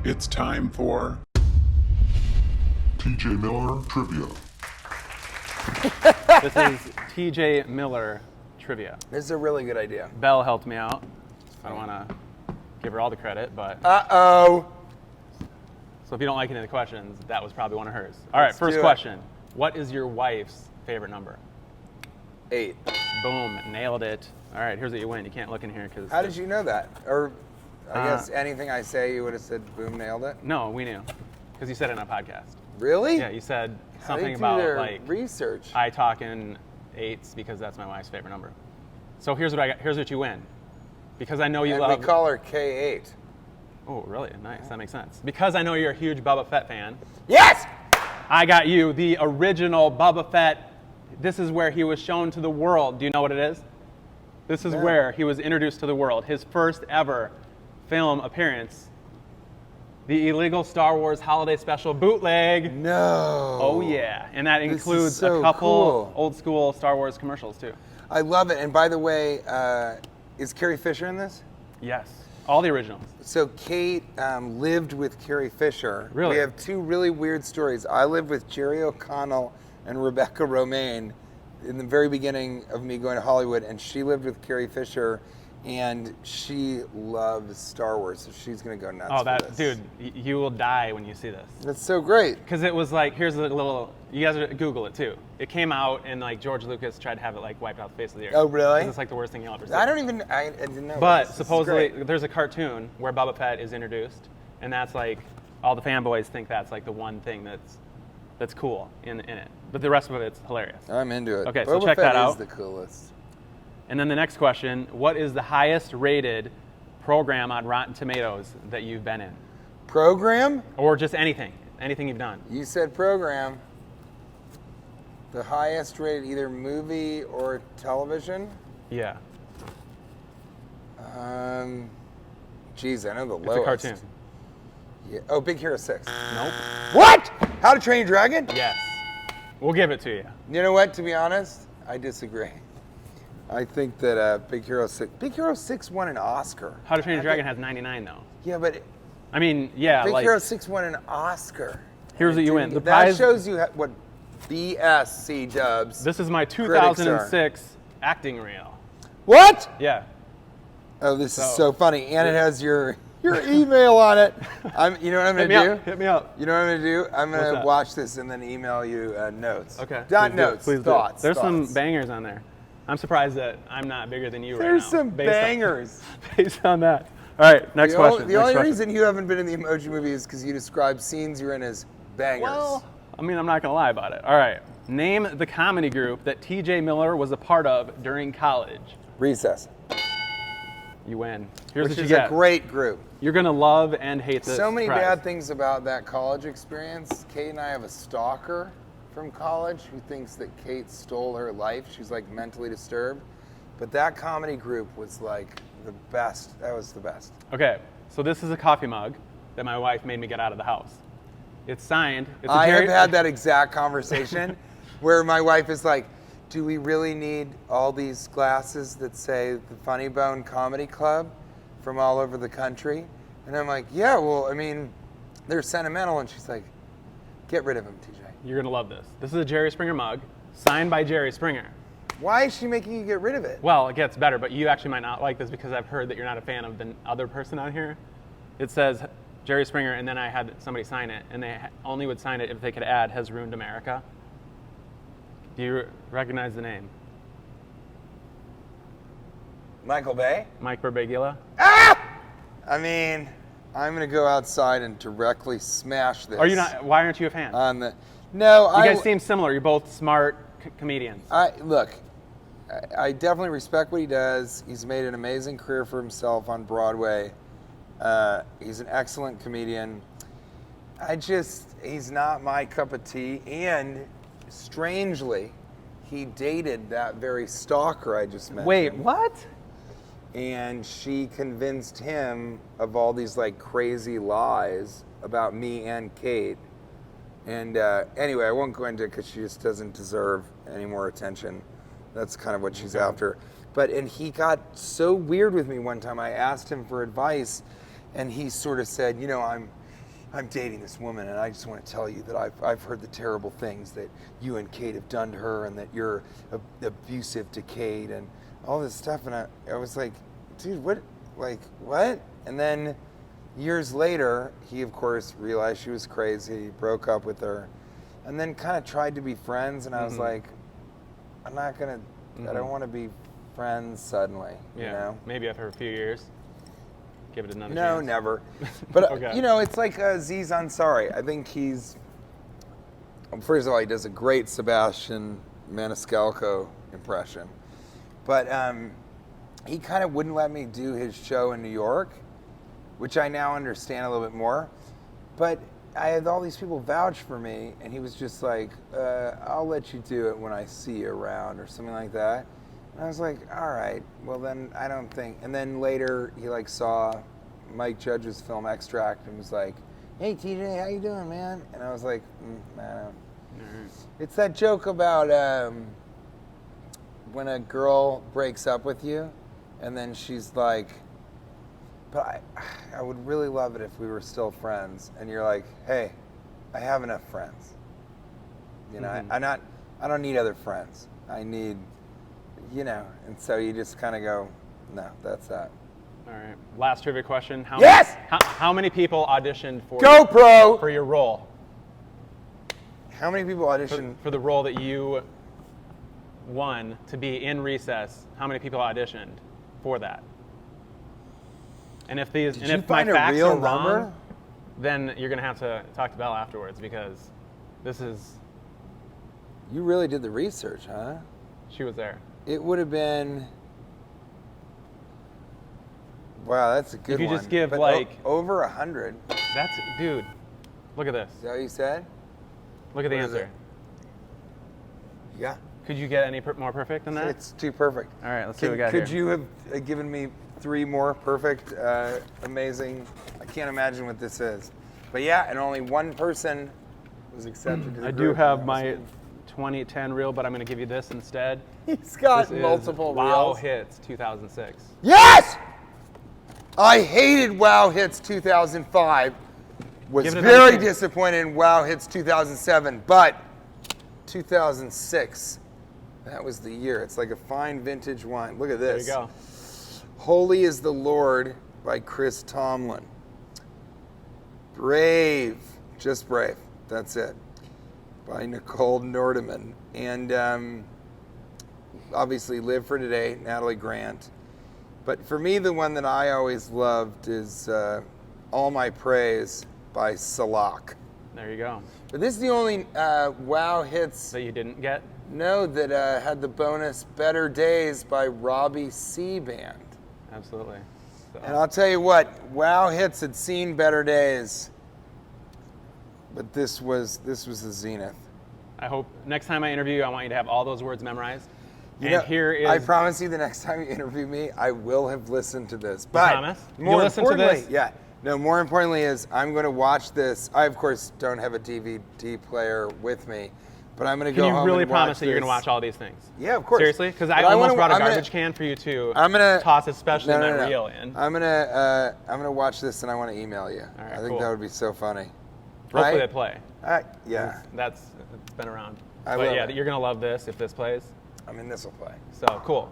It's time for TJ Miller Trivia. This is TJ Miller Trivia. This is a really good idea. Belle helped me out. I don't want to give her all the credit, but... Uh-oh. So if you don't like any of the questions, that was probably one of hers. All right, Let's first do it. question. What is your wife's favorite number? 8. Boom, nailed it. All right, here's what you win. You can't look in here because... How did you know that? Or I guess anything I say, you would have said, boom, nailed it? No, we knew. Because you said it in a podcast. Really? Yeah, you said How something they do about, their like, research. I talk in 8s because that's my wife's favorite number. So here's what I got. Here's what you win. Because I know you And love... we call her K8. Oh, really? Nice. That makes sense. Because I know you're a huge Boba Fett fan, Yes! I got you the original Boba Fett. This is where he was shown to the world. Do you know what it is? This is where he was introduced to the world. His first ever film appearance. The illegal Star Wars holiday special bootleg. No. Oh, yeah. And that This is includes so a couple cool. old school Star Wars commercials, too. I love it. And by the way, is Carrie Fisher in this? Yes. All the originals. So Kate lived with Carrie Fisher. Really? We have two really weird stories. I lived with Jerry O'Connell and Rebecca Romaine in the very beginning of me going to Hollywood, and she lived with Carrie Fisher, and she loves Star Wars, so she's gonna go nuts. Oh, for that this. dude, you will die when you see this. That's so great. Because it was like, here's a little, you guys Google it too. It came out and like George Lucas tried to have it like wiped off the face of the earth. Oh, really? It's like the worst thing you'll ever see. I didn't know. But this. This is supposedly great. there's a cartoon where Boba Fett is introduced, and that's like, all the fanboys think that's like the one thing that's cool in it. But the rest of it's hilarious. I'm into it. Okay, so Boba check Fett that out. is the coolest. And then the next question, what is the highest rated program on Rotten Tomatoes that you've been in? Program? Or just anything you've done. You said program. The highest rated either movie or television? Yeah, Geez, I know the it's lowest. a cartoon. Yeah. Oh, Big Hero 6. Nope. What? How to Train Your Dragon? Yes. We'll give it to you. You know what? To be honest, I disagree. I think that Big Hero 6 won an Oscar. How to Train Your Dragon has 99 though. Yeah, but I mean, yeah, Big like Hero 6 won an Oscar. here's what you win. The That prize. shows you what BSC dubs. This is my critics are. 2006 acting reel. What? Yeah. Oh, this is so funny, and it has your email on it. You know what I'm Hit gonna me do? up. Hit me up. You know what I'm gonna do? I'm What's gonna that? watch this and then email you notes. Okay. Not Please do. notes. Please do. Thoughts. There's thoughts. some bangers on there. I'm surprised that I'm not bigger than you right now. There's some based on- bangers. based on that. All right, next The question. only next question. reason you haven't been in the Emoji Movie is because you describe scenes you're in as bangers. Well, I mean, I'm not gonna lie about it. All right. Name the comedy group that TJ Miller was a part of during college. Recess, You win. Here's which what you is get. a great group. You're gonna love and hate this. So many prize. bad things about that college experience. Kate and I have a stalker from college who thinks that Kate stole her life. She's like mentally disturbed. But that comedy group was like the best. That was the best. Okay, so this is a coffee mug that my wife made me get out of the house. It's signed. It's a I have Jerry- had that exact conversation where my wife is like, do we really need all these glasses that say the Funny Bone Comedy Club from all over the country? And I'm like, yeah, well, I mean, they're sentimental. And she's like, get rid of them, TJ. You're gonna love this. This is a Jerry Springer mug, signed by Jerry Springer. Why is she making you get rid of it? Well, it gets better, but you actually might not like this because I've heard that you're not a fan of the other person on here. It says Jerry Springer, and then I had somebody sign it, and they only would sign it if they could add "has ruined America." Do you recognize the name? Michael Bay? Mike Birbiglia? I mean, I'm going to go outside and directly smash this. Are you not? Why aren't you a fan? On the, no, you guys seem similar. You're both smart comedians. Look, I definitely respect what he does. He's made an amazing career for himself on Broadway. He's an excellent comedian. He's not my cup of tea. And strangely, he dated that very stalker I just mentioned. Wait, what? And she convinced him of all these like crazy lies about me and Kate. And anyway, I won't go into it because she just doesn't deserve any more attention. That's kind of what she's after. And he got so weird with me one time. I asked him for advice, and he sort of said, you know, I'm dating this woman, and I just want to tell you that I've heard the terrible things that you and Kate have done to her, and that you're abusive to Kate, and all this stuff. And I was like, dude, what? Like, what? And then years later, he, of course, realized she was crazy, broke up with her, and then kind of tried to be friends. And I was like, I'm not going to, I don't want to be friends suddenly, you know? Maybe after a few years. Give it another No, chance. never. But, Okay. you know, it's like Aziz Ansari. I think first of all, he does a great Sebastian Maniscalco impression. But he kind of wouldn't let me do his show in New York, which I now understand a little bit more. But I had all these people vouch for me, and he was just like, I'll let you do it when I see you around, or something like that. And I was like, all right, well then I don't think. And then later he like saw Mike Judge's film Extract and was like, hey TJ, how you doing, man? And I was like, man, it's that joke about when a girl breaks up with you and then she's like, but I would really love it if we were still friends. And you're like, hey, I have enough friends. You know, I don't need other friends. I need, you know, and so you just kind of go, no, that's that. All right. Last trivia question. Yes! How many people auditioned for GoPro! for your role? How many people auditioned? For the role that you won to be in Recess, how many people auditioned for that? And if these, Did and you if my find a facts real are wrong, number? then you're gonna have to talk to Belle afterwards, because this is, You really did the research, huh? she was there. It would have been, wow, that's a good If you one. just give, But like- over 100. That's, dude, look at this. Is that what you said? Look at the What is answer. Yeah. Could you get any more perfect than that? It's too perfect. All right, let's see what we got Could here. you have given me 3 more perfect, amazing? I can't imagine what this is. But yeah, and only one person was accepted to the I group. do have my 2010 reel, but I'm going to give you this instead. He's got This is multiple Wow reels. Hits 2006. Yes! I hated Wow Hits 2005. Was Give it another very chance. disappointed in Wow Hits 2007, but 2006, that was the year. It's like a fine vintage wine. Look at There this. you go. Holy is the Lord by Chris Tomlin. Brave, just Brave. That's it. By Nicole Nordeman. And obviously Live for Today, Natalie Grant. But for me, the one that I always loved is All My Praise by Salak. There you go. But this is the only Wow Hits That you didn't get? that had the bonus Better Days by Robbie C. Band. Absolutely. So, And I'll tell you what, Wow Hits had seen better days, but this was the zenith. I hope next time I interview you, I want you to have all those words memorized. You And know, here is. I promise you, the next time you interview me, I will have listened to this. But promise? more You'll listen to importantly, this? yeah. No, more importantly is I'm going to watch this. I of course don't have a DVD player with me, but I'm going to Can go you home really and promise watch that you're going to this. watch all these things? Yeah, of course. Seriously? Because But I almost wanna- brought a I'm gonna- garbage can for you to I'm gonna toss, especially no, my no, no. reel in. I'm gonna watch this and I want to email you. All right, I think cool. that would be so funny. Hopefully Right? they play. Yeah. It's been around. I But love yeah, it. you're going to love this if this plays. I mean, this will play. So cool.